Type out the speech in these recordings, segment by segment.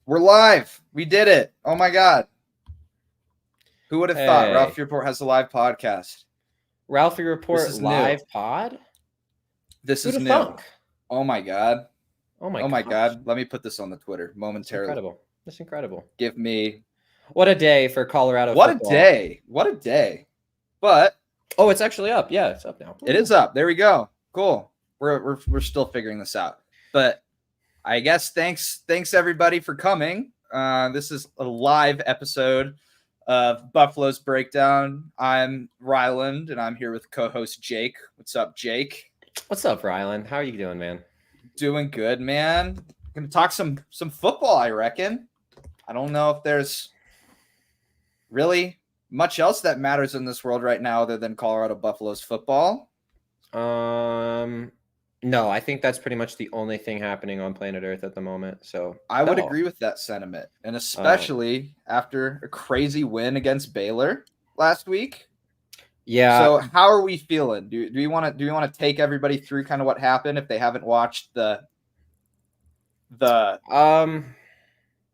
We're live. We did it. Oh my God. Who would have thought Ralphie Report has a live podcast? Ralphie Report live pod? This is new. Thunk? Oh my God. Oh my God. Let me put this on the Twitter momentarily. That's incredible. Give me. What a day for Colorado football. What a day. But. Oh, it's actually up. Yeah, it's up now. It is up. There we go. Cool. We're still figuring this out. But I guess thanks everybody for coming. This is a live episode of Buffalo's Breakdown. I'm Ryland, and I'm here with co-host Jake. What's up, Jake? What's up, Ryland? How are you doing, man? Doing good, man. Gonna talk some football, I reckon. I don't know if there's really much else that matters in this world right now other than Colorado Buffaloes football. No, I think that's pretty much the only thing happening on planet Earth at the moment. So I would agree with that sentiment, and especially after a crazy win against Baylor last week. Yeah. So how are we feeling? Do we want to take everybody through kind of what happened if they haven't watched the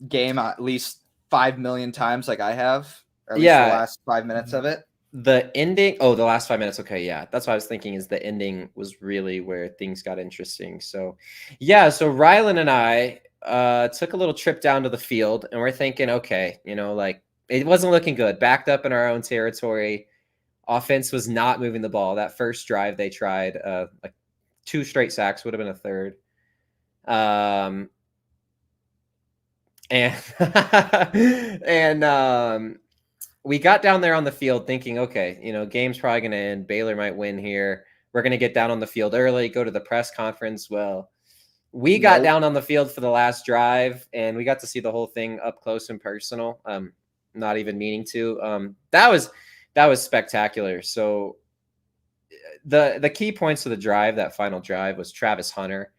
game at least 5 million times like I have? Or at least the last 5 minutes of it. The ending, the last 5 minutes. Okay, yeah. That's what I was thinking is the ending was really where things got interesting. So, yeah, so Ryland and I took a little trip down to the field, and we're thinking, okay, it wasn't looking good. Backed up in our own territory. Offense was not moving the ball. That first drive they tried, like 2 straight sacks, would have been a third. We got down there on the field thinking, okay, game's probably going to end. Baylor might win here. We're going to get down on the field early, go to the press conference. Well, we got down on the field for the last drive, and we got to see the whole thing up close and personal. Not even meaning to. That was spectacular. So the key points of the drive, that final drive, was Travis Hunter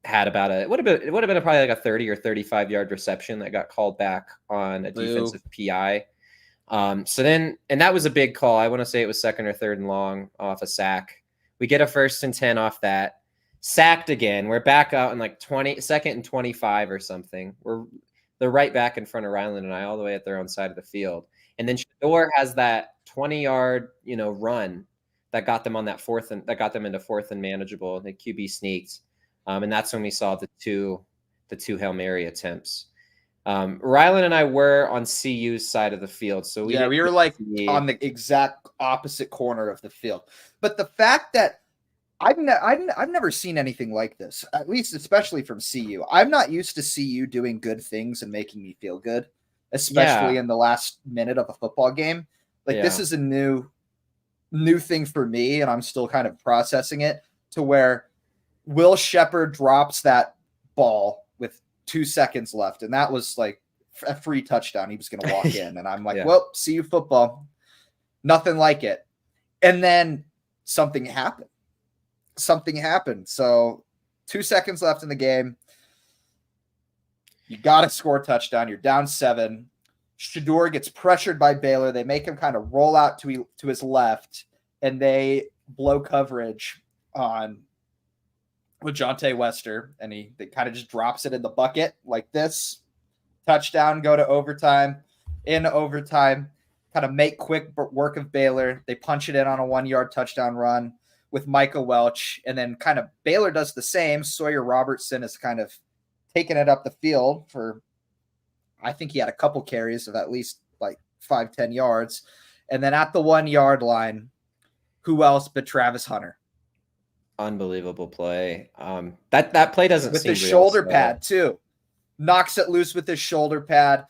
had about it would have been probably like a 30 or 35 yard reception that got called back on a defensive PI. So then, and that was a big call. I want to say it was 2nd or 3rd and long off a sack. We get a 1st and 10 off that. Sacked again. We're back out in like 2nd and 25 or something. They're right back in front of Ryland and I, all the way at their own side of the field. And then Shador has that 20-yard, run that got them on that that got them into 4th and manageable. The QB sneaked. And that's when we saw the two Hail Mary attempts. Ryland and I were on CU's side of the field. So we were like on the exact opposite corner of the field. But the fact that I've never seen anything like this, at least especially from CU. I'm not used to CU doing good things and making me feel good, especially in the last minute of a football game. This is a new thing for me, and I'm still kind of processing it, to where Will Shepherd drops that ball with 2 seconds left, and that was like a free touchdown. He was going to walk in, and I'm like, well, CU football. Nothing like it. And then something happened. So 2 seconds left in the game. You got to score a touchdown. You're down 7. Shador gets pressured by Baylor. They make him kind of roll out to his left, and they blow coverage on LaJohntay Wester, and they kind of just drops it in the bucket like this. Touchdown, go to overtime. In overtime, kind of make quick work of Baylor. They punch it in on a 1-yard touchdown run with Micah Welch, and then kind of Baylor does the same. Sawyer Robertson is kind of taking it up the field for, I think he had a couple carries of at least like 5-10 yards. And then at the 1-yard line, who else but Travis Hunter? Unbelievable play. That play doesn't with seem his shoulder pad too. Knocks it loose with his shoulder pad.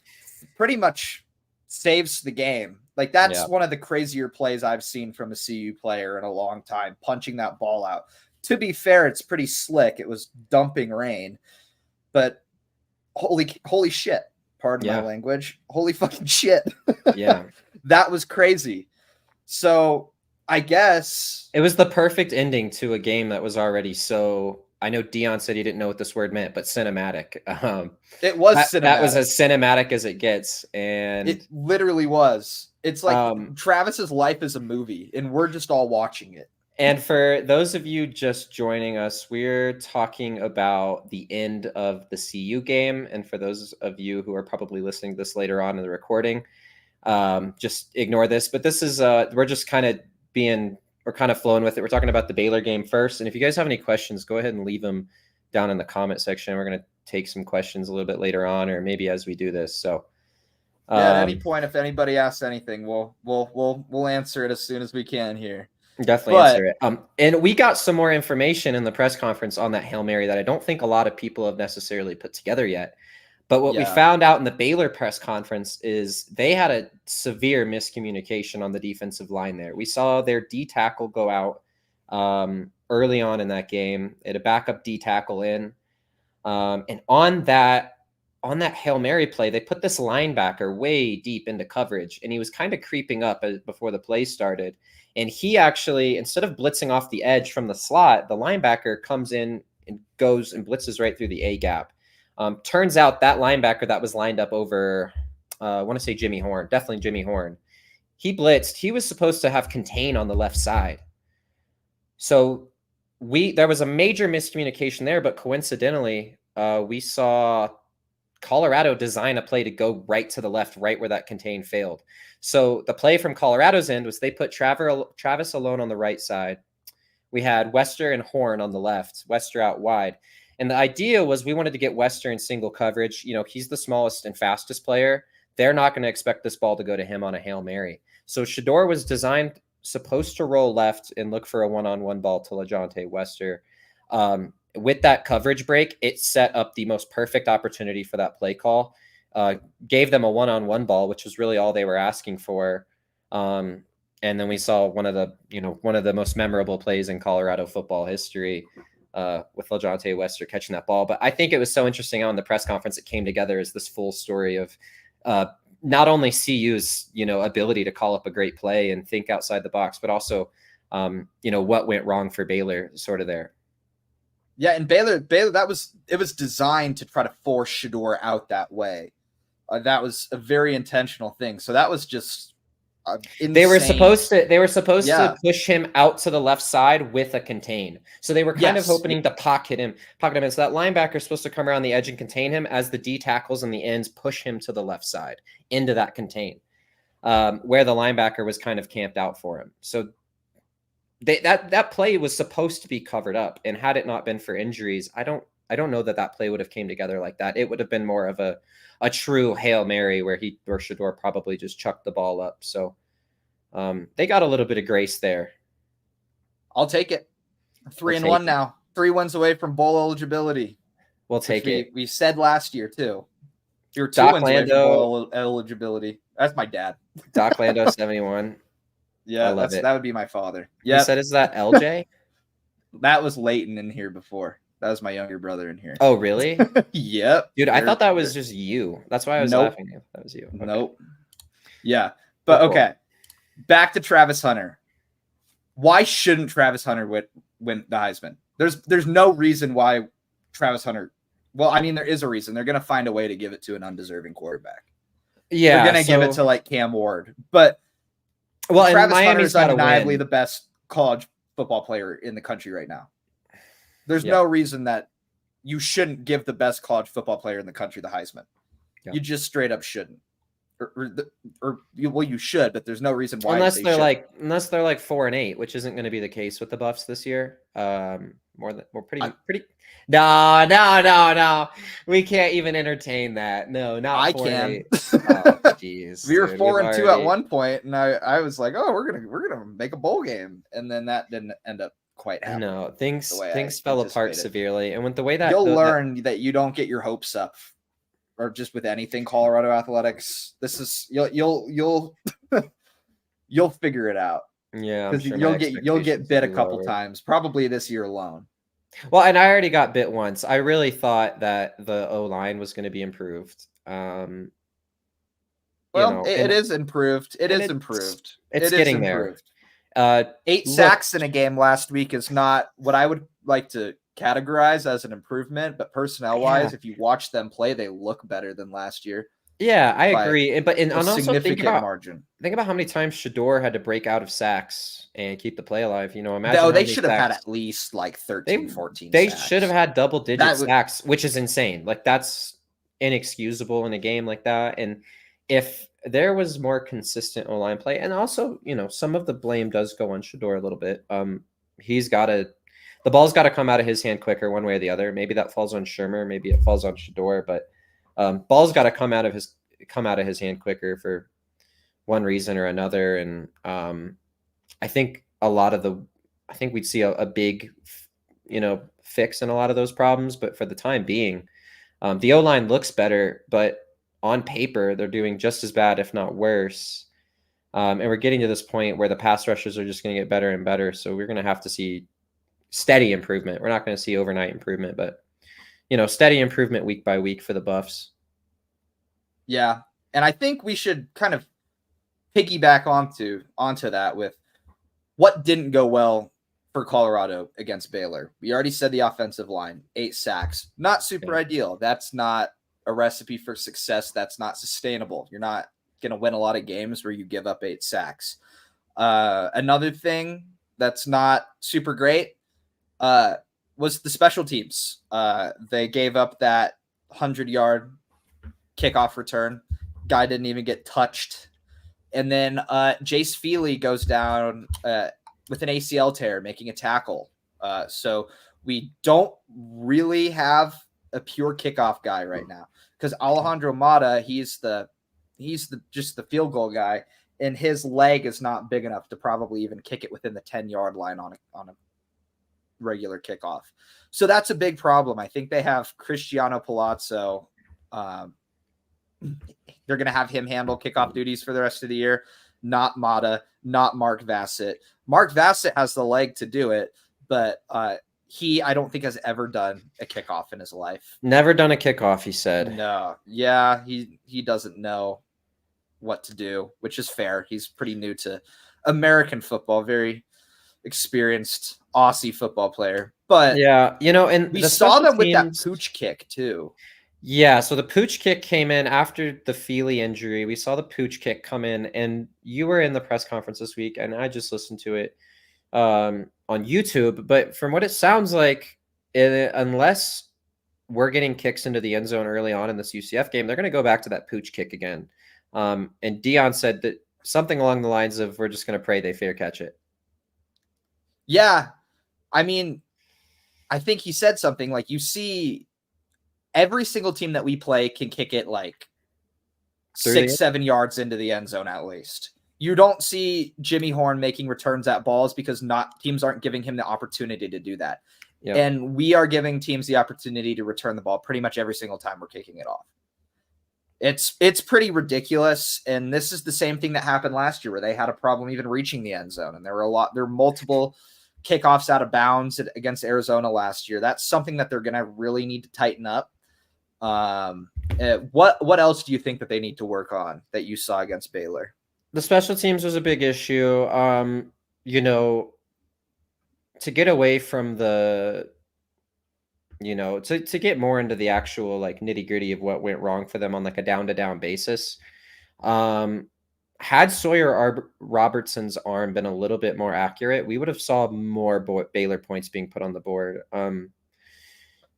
Pretty much saves the game. Like that's one of the crazier plays I've seen from a CU player in a long time, punching that ball out. To be fair, it's pretty slick. It was dumping rain, but holy shit. Pardon my language. Holy fucking shit. Yeah. That was crazy. So I guess it was the perfect ending to a game that was already so. I know Dion said he didn't know what this word meant, but cinematic. It was cinematic. That was as cinematic as it gets, and it literally was. It's like Travis's life is a movie, and we're just all watching it. And for those of you just joining us, we're talking about the end of the CU game. And for those of you who are probably listening to this later on in the recording, just ignore this. But this is, we're just kind of we're kind of flowing with it. We're talking about the Baylor game first. And if you guys have any questions, go ahead and leave them down in the comment section. We're going to take some questions a little bit later on, or maybe as we do this. So at any point, if anybody asks anything, we'll answer it as soon as we can here. Definitely answer it. And we got some more information in the press conference on that Hail Mary that I don't think a lot of people have necessarily put together yet. But what we found out in the Baylor press conference is they had a severe miscommunication on the defensive line there. We saw their D tackle go out early on in that game. They had a backup D tackle in. And on that Hail Mary play, they put this linebacker way deep into coverage, and he was kind of creeping up before the play started. And he actually, instead of blitzing off the edge from the slot, the linebacker comes in and goes and blitzes right through the A gap. Turns out that linebacker that was lined up over, I want to say Jimmy Horn, definitely Jimmy Horn. He blitzed. He was supposed to have contain on the left side. So there was a major miscommunication there, but coincidentally, we saw Colorado design a play to go right to the left, right where that contain failed. So the play from Colorado's end was they put Travis alone on the right side. We had Wester and Horn on the left, Wester out wide. And the idea was we wanted to get Wester in single coverage. You know, he's the smallest and fastest player. They're not going to expect this ball to go to him on a Hail Mary. So Shedeur was supposed to roll left and look for a one-on-one ball to LaJohntay Wester. With that coverage break, it set up the most perfect opportunity for that play call. Gave them a one-on-one ball, which was really all they were asking for. And then we saw one of the most memorable plays in Colorado football history with LaJohntay Wester catching that ball. But I think it was so interesting on the press conference. It came together as this full story of not only CU's, ability to call up a great play and think outside the box, but also, what went wrong for Baylor sort of there. Yeah, and Baylor, it was designed to try to force Shedeur out that way. That was a very intentional thing. So that was just insane. They were supposed to push him out to the left side with a contain. So they were kind of hoping to pocket him. And so that linebacker is supposed to come around the edge and contain him as the D tackles and the ends push him to the left side into that contain, where the linebacker was kind of camped out for him. So that play was supposed to be covered up, and had it not been for injuries, I don't know that play would have came together like that. It would have been more of a true Hail Mary where Shedeur probably just chucked the ball up. So they got a little bit of grace there. I'll take it. 3-1 now. 3 wins away from bowl eligibility. We'll take it. We said last year too. You're 2 wins away from bowl eligibility. That's my dad. Doc Lando 71. Yeah, that would be my father. Yeah. You said, is that LJ? That was Leighton in here before. That was my younger brother in here. Oh, really? Yep. Dude, I thought that was just you. That's why I was laughing. That was you. Okay. Nope. Yeah. But okay. Back to Travis Hunter. Why shouldn't Travis Hunter win the Heisman? There's no reason why Travis Hunter. Well, I mean, there is a reason. They're going to find a way to give it to an undeserving quarterback. Yeah. They're going to give it to like Cam Ward. But Travis Hunter is undeniably the best college football player in the country right now. There's no reason that you shouldn't give the best college football player in the country the Heisman. Yeah. You just straight up shouldn't. You should, but there's no reason why. Unless they're like 4-8, which isn't going to be the case with the Buffs this year. We're pretty. No. We can't even entertain that. No, not I 4-8. can. Oh, jeez. We were 4-2 at one point, and I was like, oh, we're gonna make a bowl game, and then that didn't end up quite happening. No, things fell apart severely, and with the way that you'll learn that you don't get your hopes up, or just with anything Colorado athletics. This is you'll you'll figure it out. Yeah, because you'll get bit a couple times, probably this year alone. Well, and I already got bit once. I really thought that the O-line was going to be improved. It is improved. It's getting there. 8 sacks in a game last week is not what I would like to categorize as an improvement, but personnel-wise, if you watch them play, they look better than last year. Yeah, I by agree. And a also significant margin. think about how many times Shador had to break out of sacks and keep the play alive. Imagine Though how they many should have had sacks at least like 13, they 14 they should have sacks. had double digit That would, sacks, which is insane. Like that's inexcusable in a game like that. And if there was more consistent O-line play, and also, some of the blame does go on Shador a little bit. He's got to the ball's got to come out of his hand quicker one way or the other. Maybe that falls on Shermer, maybe it falls on Shador, but ball's got to come out of his hand quicker for one reason or another. And I think I think we'd see a big, fix in a lot of those problems. But for the time being, the O-line looks better, but on paper, they're doing just as bad, if not worse. And we're getting to this point where the pass rushers are just going to get better and better. So we're going to have to see steady improvement. We're not going to see overnight improvement, but steady improvement week by week for the Buffs. Yeah. And I think we should kind of piggyback onto that with what didn't go well for Colorado against Baylor. We already said the offensive line, 8 sacks. Not super ideal. That's not a recipe for success. That's not sustainable. You're not going to win a lot of games where you give up 8 sacks. Another thing that's not super great was the special teams. They gave up that 100-yard kickoff return. Guy didn't even get touched. And then Jace Feely goes down with an ACL tear, making a tackle. So we don't really have a pure kickoff guy right now, because Alejandro Mata, he's just the field goal guy, and his leg is not big enough to probably even kick it within the 10-yard line on a regular kickoff. So that's a big problem. I think they have Cristiano Palazzo. They're going to have him handle kickoff duties for the rest of the year. Not Mata, not Mark Vassett. Mark Vassett has the leg to do it, but I don't think has ever done a kickoff in his life. Never done a kickoff, he said. No. Yeah, he doesn't know what to do, which is fair. He's pretty new to American football, very experienced Aussie football player. But yeah, and we saw them with that pooch kick too. Yeah, so the pooch kick came in after the Feely injury. We saw the pooch kick come in, and you were in the press conference this week, and I just listened to it on YouTube. But from what it sounds like, unless we're getting kicks into the end zone early on in this UCF game, they're going to go back to that pooch kick again. And Dion said that something along the lines of, we're just going to pray they fair catch it. Yeah. I mean, I think he said something like, you see every single team that we play can kick it like 6-7 yards into the end zone at least. You don't see Jimmy Horn making returns at balls because teams aren't giving him the opportunity to do that. Yep. And we are giving teams the opportunity to return the ball pretty much every single time we're kicking it off. It's pretty ridiculous. And this is the same thing that happened last year where they had a problem even reaching the end zone. And there were multiple kickoffs out of bounds against Arizona last year. That's something that they're going to really need to tighten up. What else do you think that they need to work on that you saw against Baylor? The special teams was a big issue. To get away from the, to get more into the actual like nitty gritty of what went wrong for them on like a down to down basis. Had Sawyer Robertson's arm been a little bit more accurate, we would have saw more Baylor points being put on the board.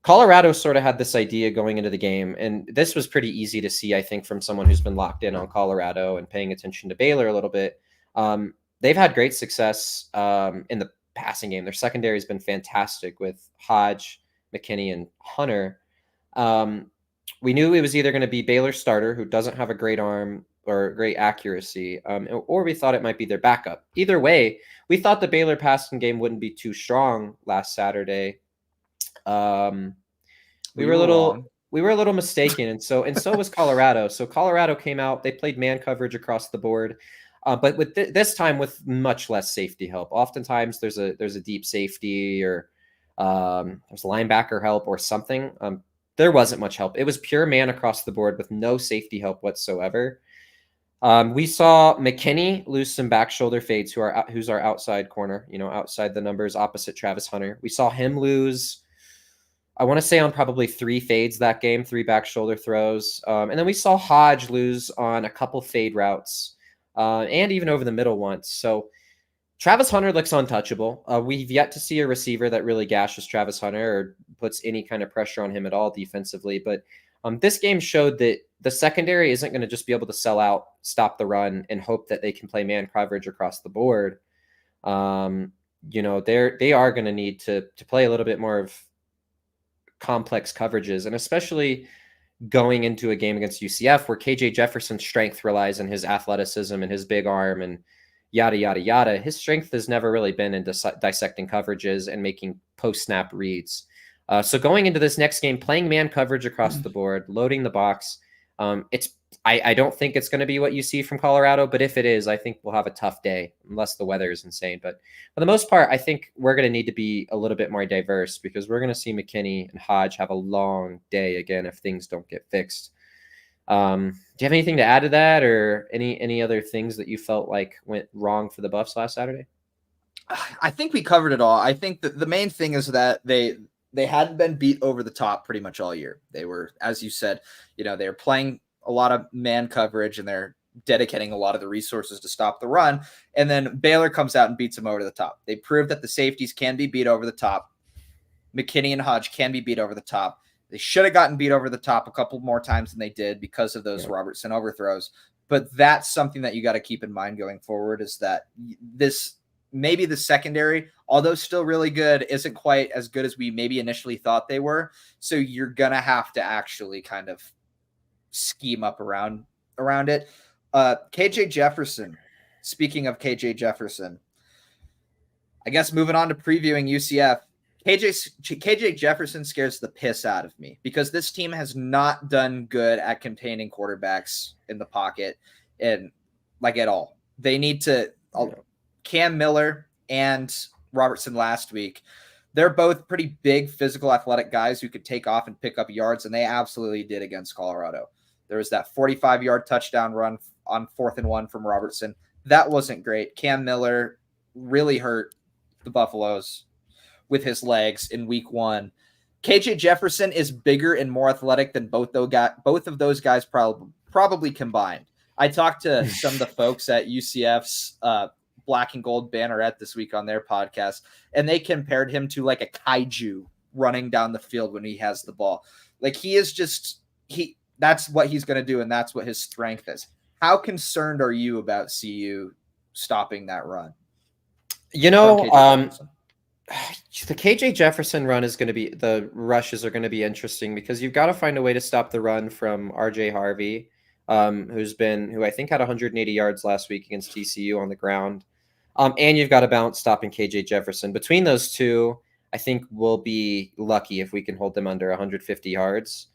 Colorado sort of had this idea going into the game, and this was pretty easy to see, I think, from someone who's been locked in on Colorado and paying attention to Baylor a little bit. They've had great success in the passing game. Their secondary has been fantastic with Hodge, McKinney, and Hunter. We knew it was either going to be Baylor's starter, who doesn't have a great arm or great accuracy, or we thought it might be their backup. Either way, we thought the Baylor passing game wouldn't be too strong last Saturday. We were a little mistaken, and so was Colorado. So Colorado came out, they played man coverage across the board, but with this time with much less safety help. Oftentimes there's a deep safety or there's linebacker help or something. There wasn't much help. It was pure man across the board with no safety help whatsoever. We saw McKinney lose some back shoulder fades, who's our outside corner, outside the numbers opposite Travis Hunter. We saw him lose I want to say on probably 3 fades that game, 3 back shoulder throws. And then we saw Hodge lose on a couple fade routes and even over the middle once. So Travis Hunter looks untouchable. We've yet to see a receiver that really gashes Travis Hunter or puts any kind of pressure on him at all defensively. But this game showed that the secondary isn't going to just be able to sell out, stop the run, and hope that they can play man coverage across the board. They are going to need to play a little bit more of complex coverages, and especially going into a game against UCF where KJ Jefferson's strength relies on his athleticism and his big arm and yada, yada, yada. His strength has never really been in dissecting coverages and making post-snap reads. So going into this next game, playing man coverage across the board, loading the box, I don't think it's going to be what you see from Colorado, but if it is, I think we'll have a tough day unless the weather is insane. But for the most part, I think we're going to need to be a little bit more diverse because we're going to see McKinney and Hodge have a long day again if things don't get fixed. Do you have anything to add to that, or any other things that you felt like went wrong for the Buffs last Saturday? I think we covered it all. I think that the main thing is that they hadn't been beat over the top pretty much all year. They were, as you said, they were playing a lot of man coverage and they're dedicating a lot of the resources to stop the run. And then Baylor comes out and beats them over the top. They proved that the safeties can be beat over the top. McKinney and Hodge can be beat over the top. They should have gotten beat over the top a couple more times than they did because of those Robertson overthrows. But that's something that you got to keep in mind going forward, is that maybe the secondary, although still really good, isn't quite as good as we maybe initially thought they were. So you're going to have to actually kind of scheme up around it. KJ Jefferson, speaking of KJ Jefferson, I guess moving on to previewing UCF, KJ Jefferson scares the piss out of me because this team has not done good at containing quarterbacks in the pocket and at all. They need to Cam Miller and Robertson last week. They're both pretty big, physical, athletic guys who could take off and pick up yards, and they absolutely did against Colorado. There was that 45-yard touchdown run on 4th and 1 from Robertson. That wasn't great. Cam Miller really hurt the Buffaloes with his legs in week 1. KJ Jefferson is bigger and more athletic than both of those guys probably combined. I talked to some of the folks at UCF's Black and Gold banneret this week on their podcast, and they compared him to like a kaiju running down the field when he has the ball. That's what he's going to do, and that's what his strength is. How concerned are you about CU stopping that run? The KJ Jefferson run is going to be, the rushes are going to be interesting because you've got to find a way to stop the run from RJ Harvey, who I think had 180 yards last week against TCU on the ground. And you've got to balance stopping KJ Jefferson. Between those two, I think we'll be lucky if we can hold them under 150 yards.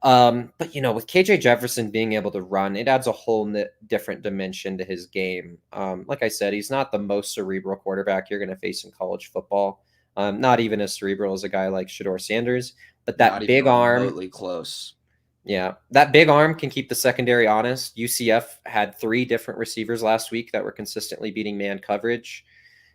But with KJ Jefferson being able to run, it adds a whole different dimension to his game. Like I said, he's not the most cerebral quarterback you're going to face in college football. Not even as cerebral as a guy like Shedeur Sanders, but that big arm, remotely close. Yeah, that big arm can keep the secondary honest. UCF had 3 different receivers last week that were consistently beating man coverage,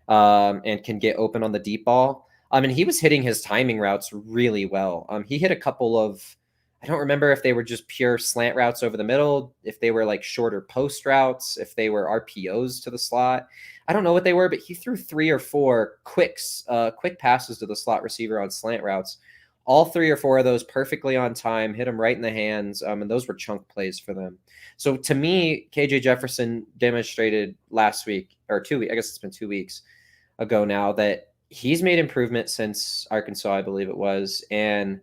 and can get open on the deep ball. And he was hitting his timing routes really well. He hit a couple of, I don't remember if they were just pure slant routes over the middle, if they were like shorter post routes, if they were RPOs to the slot. I don't know what they were, but he threw 3 or 4 quick passes to the slot receiver on slant routes. All 3 or 4 of those perfectly on time, hit him right in the hands, and those were chunk plays for them. So to me, KJ Jefferson demonstrated last week, or 2 weeks, I guess it's been 2 weeks ago now, that he's made improvement since Arkansas, I believe it was, and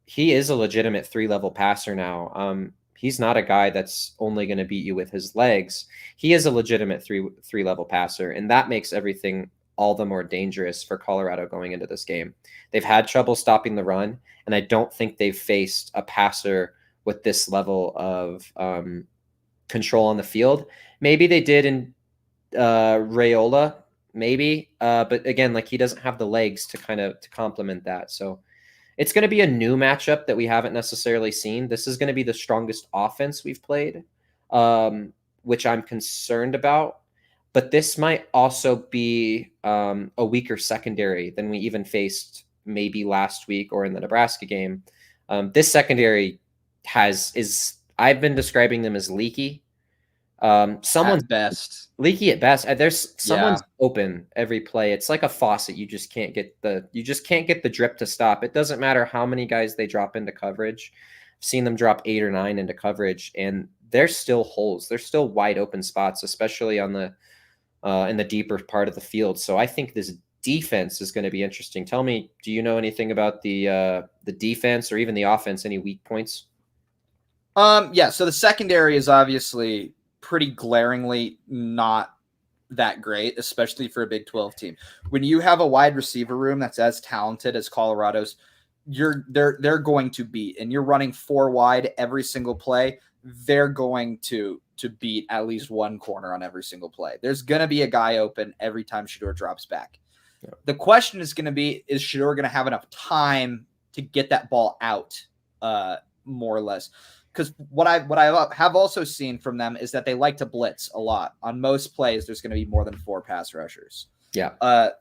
he is a legitimate 3-level passer now. He's not a guy that's only going to beat you with his legs. He is a legitimate 3-level passer, and that makes everything all the more dangerous for Colorado going into this game. They've had trouble stopping the run, and I don't think they've faced a passer with this level of control on the field. Maybe they did in Raiola, maybe, but again, he doesn't have the legs to complement that. So it's going to be a new matchup that we haven't necessarily seen. This is going to be the strongest offense we've played, which I'm concerned about. But this might also be a weaker secondary than we even faced maybe last week or in the Nebraska game. This secondary I've been describing them as leaky. Someone's at best. Leaky at best. Someone's open every play. It's like a faucet. You just can't get the drip to stop. It doesn't matter how many guys they drop into coverage. I've seen them drop 8 or 9 into coverage, and there's still holes. There's still wide open spots, especially on the in the deeper part of the field. So I think this defense is going to be interesting. Tell me, do you know anything about the defense or even the offense? Any weak points? Yeah. So the secondary is obviously pretty glaringly not that great, especially for a Big 12 team. When you have a wide receiver room that's as talented as Colorado's, they're going to beat, and you're running 4 wide every single play. They're going to beat at least one corner on every single play. There's going to be a guy open every time Shedeur drops back. Yeah. The question is going to be, is Shedeur going to have enough time to get that ball out, more or less? Because what I have also seen from them is that they like to blitz a lot. On most plays, there's going to be more than 4 pass rushers. Yeah.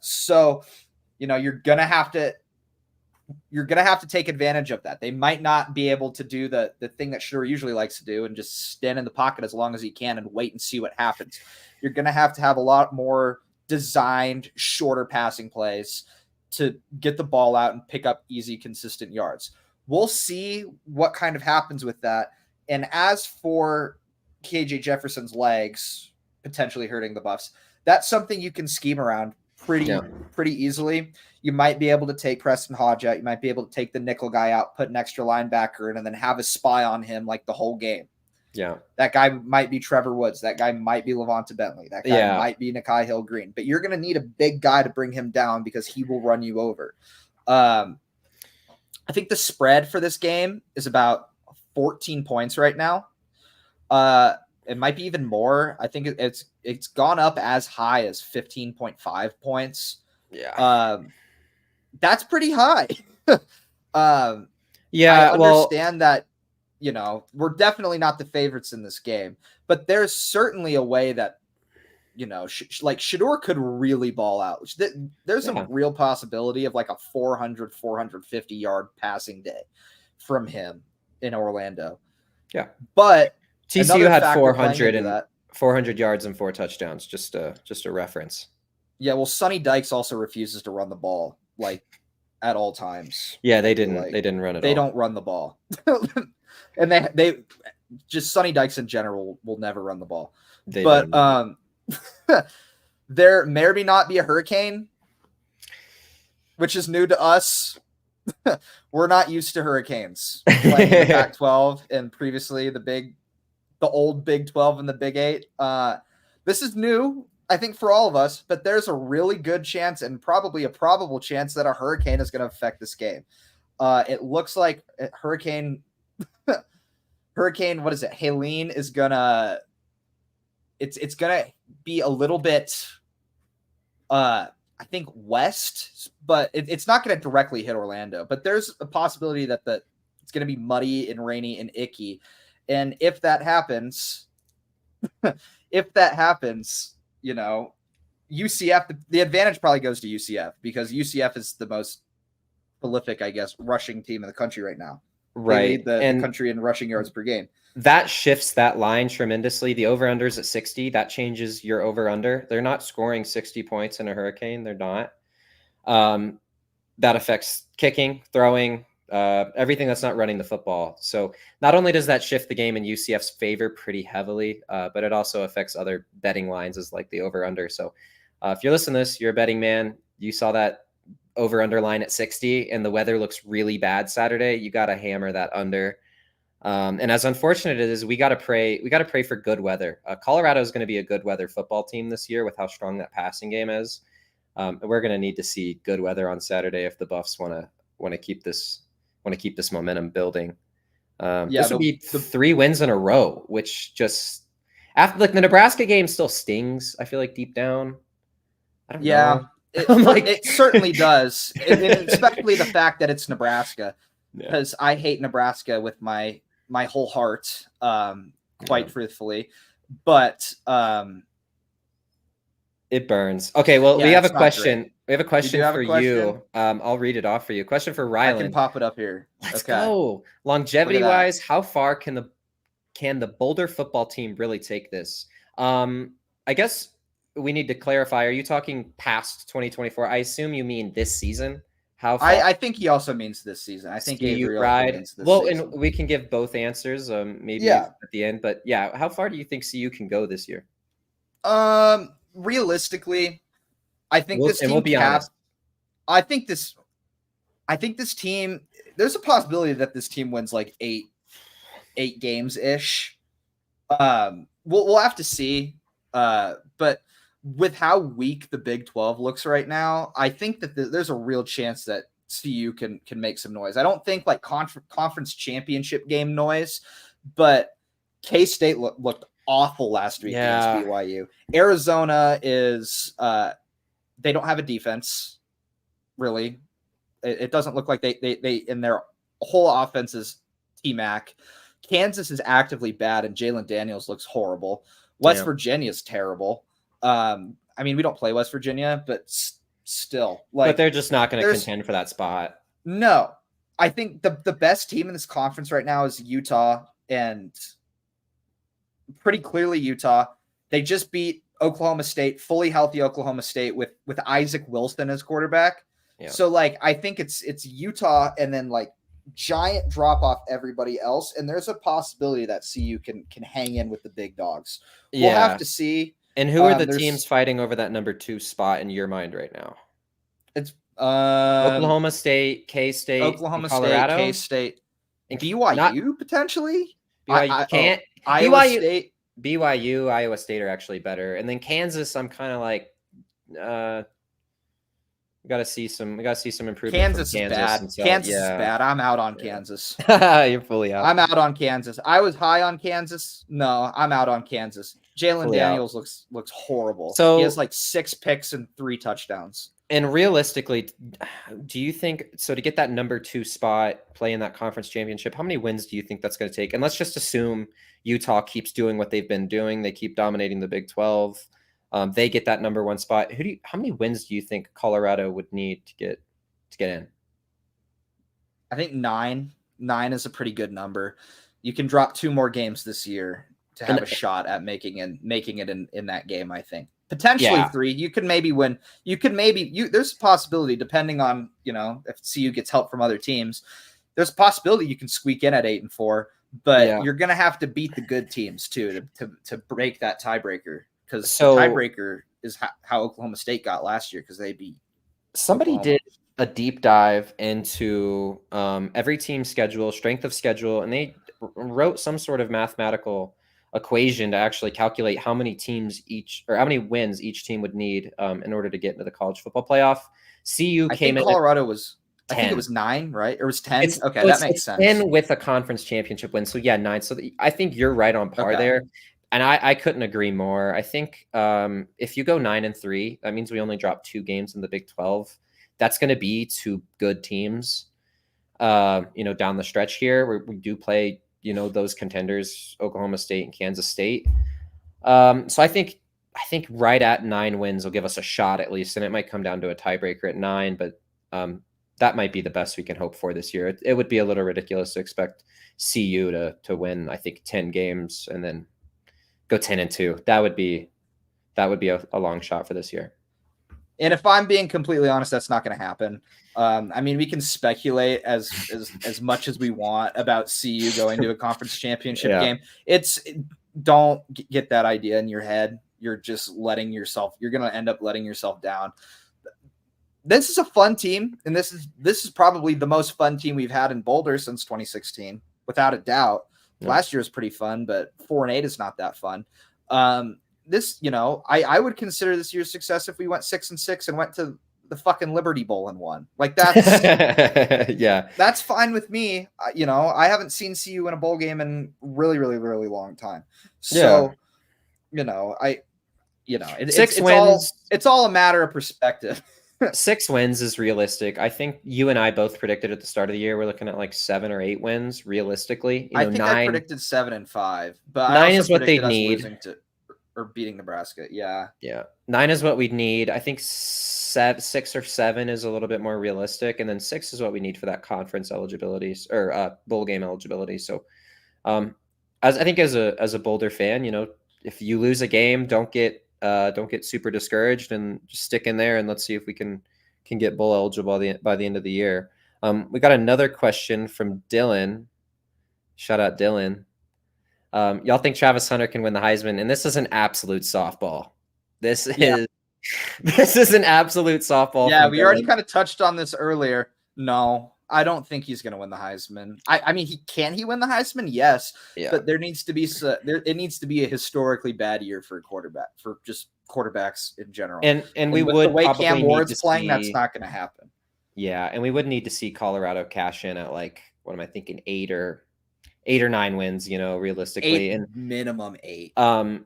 So, you're going to have to take advantage of that. They might not be able to do the thing that Shedeur usually likes to do and just stand in the pocket as long as he can and wait and see what happens. You're going to have a lot more designed, shorter passing plays to get the ball out and pick up easy, consistent yards. We'll see what kind of happens with that. And as for KJ Jefferson's legs potentially hurting the Buffs, that's something you can scheme around pretty easily. You might be able to take Preston Hodge out. You might be able to take the nickel guy out, put an extra linebacker in, and then have a spy on him like the whole game. Yeah. That guy might be Trevor Woods. That guy might be Levonta Bentley. That guy might be Nikhai Hill-Green. But you're going to need a big guy to bring him down because he will run you over. I think the spread for this game is about 14 points right now. It might be even more. I think it's gone up as high as 15.5 points. Yeah. That's pretty high. I understand that, we're definitely not the favorites in this game, but there's certainly a way that, like Shedeur could really ball out. There's a real possibility of like a 400, 450 yard passing day from him in Orlando. Yeah. But TCU had 400 yards and 4 touchdowns, just a reference. Yeah. Well, Sonny Dykes also refuses to run the ball like at all times. Yeah. They didn't run it. They don't run the ball. And they just Sonny Dykes in general will never run the ball. There may or may not be a hurricane, which is new to us. We're not used to hurricanes playing in the Pac-12 and previously the old Big 12 and the Big 8. This is new, I think, for all of us, but there's a really good chance and probably a probable chance that a hurricane is going to affect this game. It looks like Hurricane, what is it? Helene is gonna. It's gonna be a little bit, I think, west, but it's not going to directly hit Orlando. But there's a possibility that it's going to be muddy and rainy and icky, and if that happens, UCF, the advantage probably goes to UCF because UCF is the most prolific, I guess, rushing team in the country right now. Right, the country in rushing yards per game. That shifts that line tremendously. The over-under's at 60. That changes your over-under. They're not scoring 60 points in a hurricane. They're not. That affects kicking, throwing, everything that's not running the football. So not only does that shift the game in UCF's favor pretty heavily, but it also affects other betting lines as like the over-under. So if you're listening to this, you're a betting man, you saw that over-under line at 60 and the weather looks really bad Saturday, you got to hammer that under. And as unfortunate it is, we got to pray for good weather. Colorado is going to be a good weather football team this year with how strong that passing game is. We're going to need to see good weather on Saturday if the Buffs want to keep this momentum building. This would be 3 wins in a row, which just after like the Nebraska game still stings. I feel like deep down. I don't know. It certainly does, especially the fact that it's Nebraska, because I hate Nebraska with my whole heart, quite truthfully. But It burns. Okay, well, we Yeah, have a it's not question. great. We have a You do question have a for question? you. I'll read it off for you. Question for I can Ryland. pop it up here. Let's Okay. go. Look Longevity at that. wise, how far can the Boulder football team really take this? I guess we need to clarify. Are you talking past 2024? I assume you mean this season. How far I think he also means this season. I think see you Avery also ride? means this Well, and season. we can give both answers. Maybe Yeah. at the end, but yeah, how far do you think CU can go this year? Realistically, I think this We'll team be honest. I think this team. There's a possibility that this team wins like eight games ish. We'll have to see. But with how weak the Big 12 looks right now, I think that there's a real chance that CU can make some noise. I don't think like conference championship game noise, but K-State looked awful last week against BYU. Arizona is they don't have a defense, really. It doesn't look like they in their whole offense is T-Mac. Kansas is actively bad, and Jalen Daniels looks horrible. West Virginia is terrible. I mean, we don't play West Virginia, but still, like, but they're just not going to contend for that spot. No, I think the best team in this conference right now is Utah, and pretty clearly Utah. They just beat Oklahoma State, fully healthy Oklahoma State with Isaac Wilson as quarterback. Yeah. So like, I think it's Utah, and then like giant drop off everybody else, and there's a possibility that CU can hang in with the big dogs. We'll have to see. And who are the teams fighting over that number 2 spot in your mind right now? It's Oklahoma State, K-State, Oklahoma Colorado? State, K-State, and BYU potentially. BYU can't. Iowa State, BYU, Iowa State are actually better, and then Kansas. I'm kind of like, we got to see some improvement. Kansas is bad. Kansas is bad. I'm out on Kansas. You're fully out. I'm out on Kansas. I was high on Kansas. No, I'm out on Kansas. Jalen Daniels looks horrible. So he has like 6 picks and 3 touchdowns. And realistically, do you think so? To get that number 2 spot, play in that conference championship, how many wins do you think that's going to take? And let's just assume Utah keeps doing what they've been doing. They keep dominating the Big 12. They get that number 1 spot. How many wins do you think Colorado would need to get in? I think 9. 9 is a pretty good number. You can drop 2 more games this year to have a shot at making it in that game. I think potentially 3. You could maybe win. You could there's a possibility, depending on if CU gets help from other teams. There's a possibility you can squeak in at 8 and 4, but you're gonna have to beat the good teams too to break that tiebreaker. Because the tiebreaker is how Oklahoma State got last year, because they beat somebody did a deep dive into every team's schedule, strength of schedule, and they wrote some sort of mathematical equation to actually calculate how many wins each team would need in order to get into the college football playoff. CU came in. Colorado was 10. I think it was 9, right? Or it was 10. Okay, that makes sense. 10 with a conference championship win. So 9. So I think you're right on par there. And I couldn't agree more. I think if you go 9-3, that means we only drop 2 games in the Big 12. That's going to be 2 good teams, down the stretch here. Where we do play, those contenders, Oklahoma State and Kansas State. So I think right at 9 wins will give us a shot at least, and it might come down to a tiebreaker at 9. But that might be the best we can hope for this year. It would be a little ridiculous to expect CU to win, I think, 10 games and then go 10-2. That would be a long shot for this year. And if I'm being completely honest, that's not going to happen. I mean, we can speculate as much as we want about CU going to a conference championship game. Don't get that idea in your head. You're just you're going to end up letting yourself down. This is a fun team, and this is probably the most fun team we've had in Boulder since 2016, without a doubt. Last year was pretty fun, but 4-8 is not that fun. This, I would consider this year's success if we went 6-6 and went to the fucking Liberty Bowl and won. Like, that's that's fine with me. I haven't seen CU in a bowl game in really, really, really long time. So, it's all a matter of perspective. 6 wins is realistic. I think you and I both predicted at the start of the year we're looking at like 7 or 8 wins realistically. I think 9, I predicted 7 and 5, but 9 is what they need. or beating Nebraska. Yeah. Yeah. 9 is what we'd need. I think 6 or 7 is a little bit more realistic. And then 6 is what we need for that conference eligibility or bowl game eligibility. So as I think as a Boulder fan, if you lose a game, don't get super discouraged and just stick in there and let's see if we can get bowl eligible by the end of the year. We got another question from Dylan. Shout out Dylan. Y'all think Travis Hunter can win the Heisman? And this is an absolute softball. This is an absolute softball. Yeah, we already kind of touched on this earlier. No, I don't think he's going to win the Heisman. I mean, can he win the Heisman? Yes, but there needs to be it needs to be a historically bad year for a quarterback, for just quarterbacks in general. And we would the way probably Cam Ward's need to playing, see, that's not going to happen. Yeah, and we would need to see Colorado cash in at like, what am I thinking, 8 or 9 wins, realistically. Minimum 8.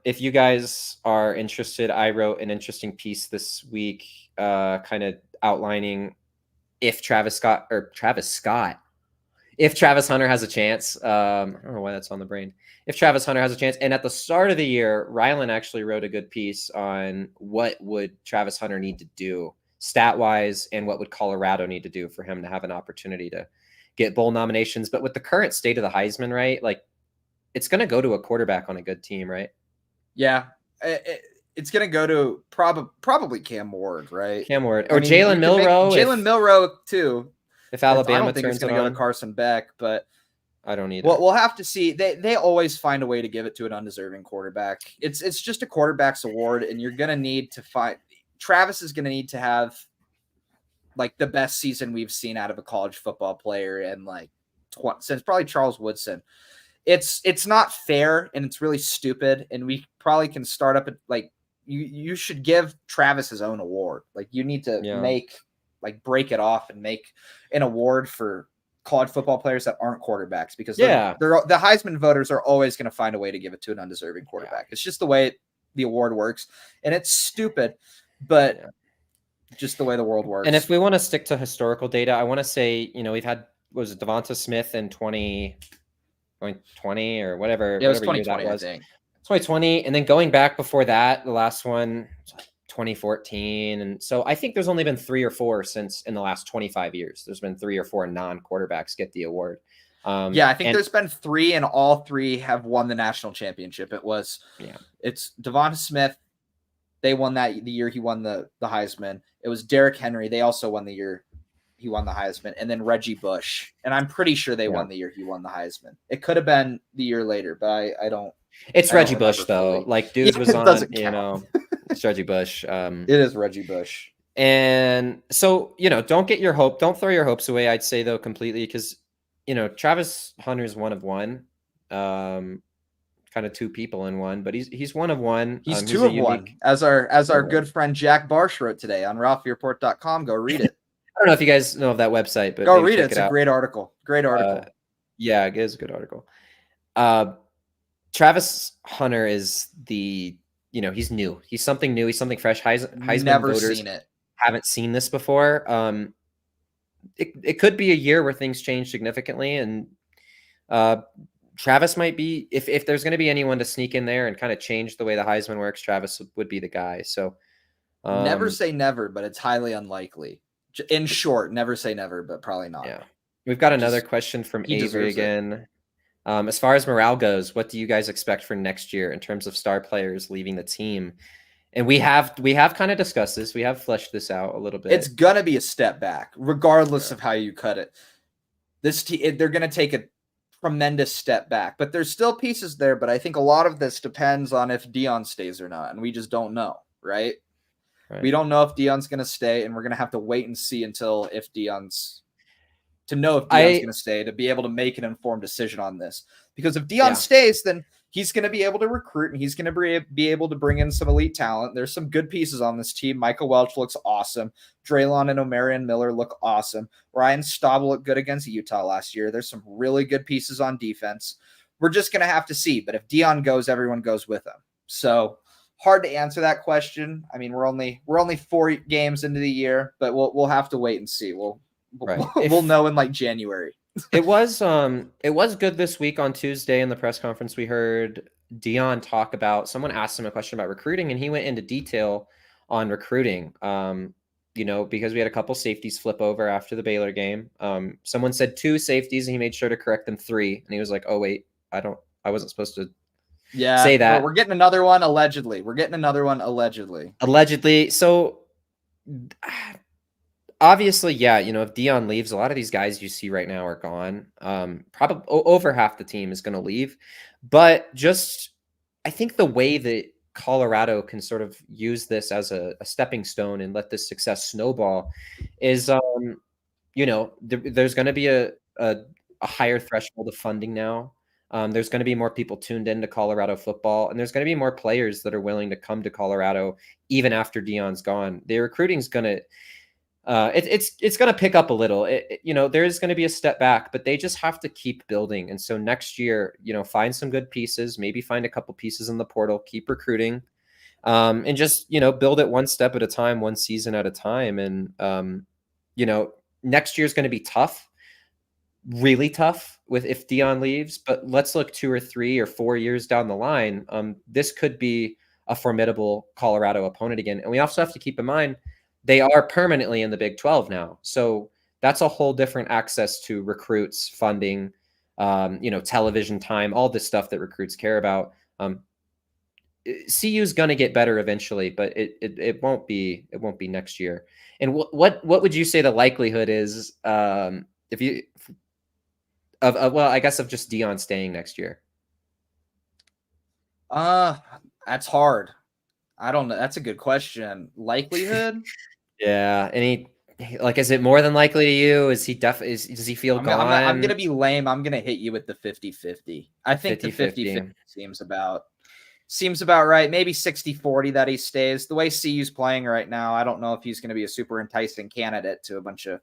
If you guys are interested, I wrote an interesting piece this week, kind of outlining if Travis Hunter has a chance. I don't know why that's on the brain. If Travis Hunter has a chance. And at the start of the year, Ryland actually wrote a good piece on what would Travis Hunter need to do stat-wise and what would Colorado need to do for him to have an opportunity to get bowl nominations. But with the current state of the Heisman, right, like it's going to go to a quarterback on a good team, right? Yeah. It's going to go to probably Cam Ward, right? Cam Ward or Jalen Milroe. Jalen Milroe too. If Alabama I don't think it's going to go to Carson Beck, but I don't either. Well, we'll have to see. They always find a way to give it to an undeserving quarterback. It's just a quarterback's award, and you're going to need to find. Travis is going to need to have like the best season we've seen out of a college football player and like since probably Charles Woodson. It's not fair and it's really stupid. And we probably can start up like you should give Travis his own award. Like you need to break it off and make an award for college football players that aren't quarterbacks because the Heisman voters are always going to find a way to give it to an undeserving quarterback. Yeah. It's just the way the award works, and it's stupid, but just the way the world works. And if we want to stick to historical data, I want to say, we've had, was it Devonta Smith in 2020 or whatever? Yeah, it was 2020, I think. 2020. And then going back before that, the last one, 2014. And so I think there's only been 3 or 4 since in the last 25 years. There's been 3 or 4 non-quarterbacks get the award. I think there's been 3 and all 3 have won the national championship. It's Devonta Smith. They won the year he won the Heisman. It was Derrick Henry. They also won the year he won the Heisman. And then Reggie Bush. And I'm pretty sure they won the year he won the Heisman. It could have been the year later, but I don't. It's Reggie Bush, though. Fully. Like, dude was on, it's Reggie Bush. It is Reggie Bush. And so, don't throw your hopes away, I'd say, though, completely, because, Travis Hunter's one of one. Kind of 2 people in one, but he's one of one. He's 2 of one, as our good friend Jack Barsh wrote today on RalphieReport.com. Go read it. I don't know if you guys know of that website, but go read it. It's a great article. Great article. Yeah, it is a good article. Travis Hunter is he's new. He's something new. He's something fresh. Heisman Never voters seen it. Haven't seen this before. It could be a year where things change significantly, and Travis might be, if there's going to be anyone to sneak in there and kind of change the way the Heisman works, Travis would be the guy. So never say never, but it's highly unlikely. In short, never say never, but probably not. Yeah. We've got another question from Avery again. As far as morale goes, what do you guys expect for next year in terms of star players leaving the team? And we have kind of discussed this. We have fleshed this out a little bit. It's going to be a step back, regardless of how you cut it. They're going to take a tremendous step back, but there's still pieces there. But I think a lot of this depends on if Deion stays or not, and we just don't know, right? We don't know if Deion's going to stay, and we're going to have to wait and see until Deion's going to stay to be able to make an informed decision on this. Because if Deion stays, then he's going to be able to recruit, and he's going to be able to bring in some elite talent. There's some good pieces on this team. Michael Welch looks awesome. Draylon and Omarion Miller look awesome. Ryan Staubel looked good against Utah last year. There's some really good pieces on defense. We're just going to have to see. But if Deion goes, everyone goes with him. So hard to answer that question. I mean, we're only 4 games into the year, but we'll have to wait and see. We'll know in like January. It was good this week on Tuesday in the press conference. We heard Dion talk about, someone asked him a question about recruiting, and he went into detail on recruiting. Because we had a couple safeties flip over after the Baylor game. Someone said 2 safeties, and he made sure to correct them 3. And he was like, "Oh wait, I wasn't supposed to say that." We're getting another one allegedly. Allegedly. So obviously, yeah, if Dion leaves, a lot of these guys you see right now are gone. Probably over half the team is going to leave. But just, I think the way that Colorado can sort of use this as a stepping stone and let this success snowball is, there's going to be a higher threshold of funding now. There's going to be more people tuned into Colorado football, and there's going to be more players that are willing to come to Colorado even after Dion's gone. The recruiting's going to it's going to pick up a little. There is going to be a step back, but they just have to keep building. And so next year, find some good pieces, maybe find a couple pieces in the portal, keep recruiting, and just, build it one step at a time, one season at a time. And, next year is going to be tough, really tough if Dion leaves, but let's look 2 or 3 or 4 years down the line. This could be a formidable Colorado opponent again. And we also have to keep in mind, they are permanently in the Big 12 now. So that's a whole different access to recruits, funding, television time, all this stuff that recruits care about. CU is going to get better eventually, but it won't be next year. And what would you say the likelihood is of just Dion staying next year? That's hard. I don't know. That's a good question. Likelihood? Yeah. Is it more than likely to you? Is he does he feel gone? I'm going to be lame. I'm going to hit you with the 50-50. I think 50-50 seems about right. Maybe 60-40 that he stays. The way CU's playing right now, I don't know if he's going to be a super enticing candidate to a bunch of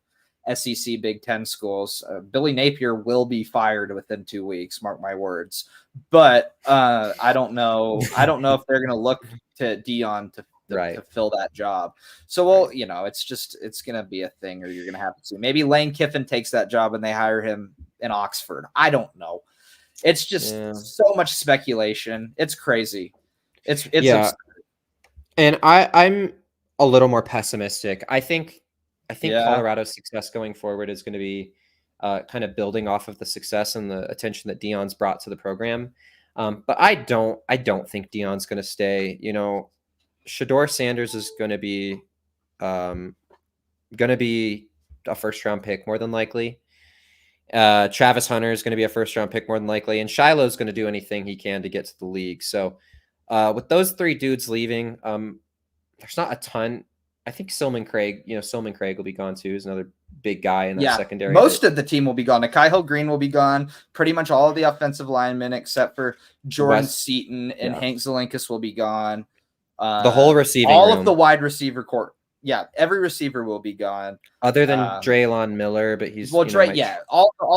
SEC Big Ten schools. Billy Napier will be fired within 2 weeks, mark my words. But I don't know. I don't know if they're going to look to Dion to fill that job. So, it's going to be a thing, or you're going to have to see. Maybe Lane Kiffin takes that job and they hire him in Oxford. I don't know. It's just so much speculation. It's crazy. It's absurd. And I'm a little more pessimistic. I think Colorado's success going forward is going to be kind of building off of the success and the attention that Dion's brought to the program. But I don't think Dion's going to stay. Shedeur Sanders is going to be a first round pick more than likely. Travis Hunter is going to be a first round pick more than likely, and Shiloh's going to do anything he can to get to the league. So with those 3 dudes leaving, there's not a ton. I think Silman Craig will be gone too. He's another big guy in that secondary. Most of the team will be gone. Nikhil Green will be gone. Pretty much all of the offensive linemen except for Jordan Seaton and Hank Zelenkus will be gone. The whole receiving all room. of the wide receiver court. Yeah, every receiver will be gone. Other than Draylon Miller, but he's all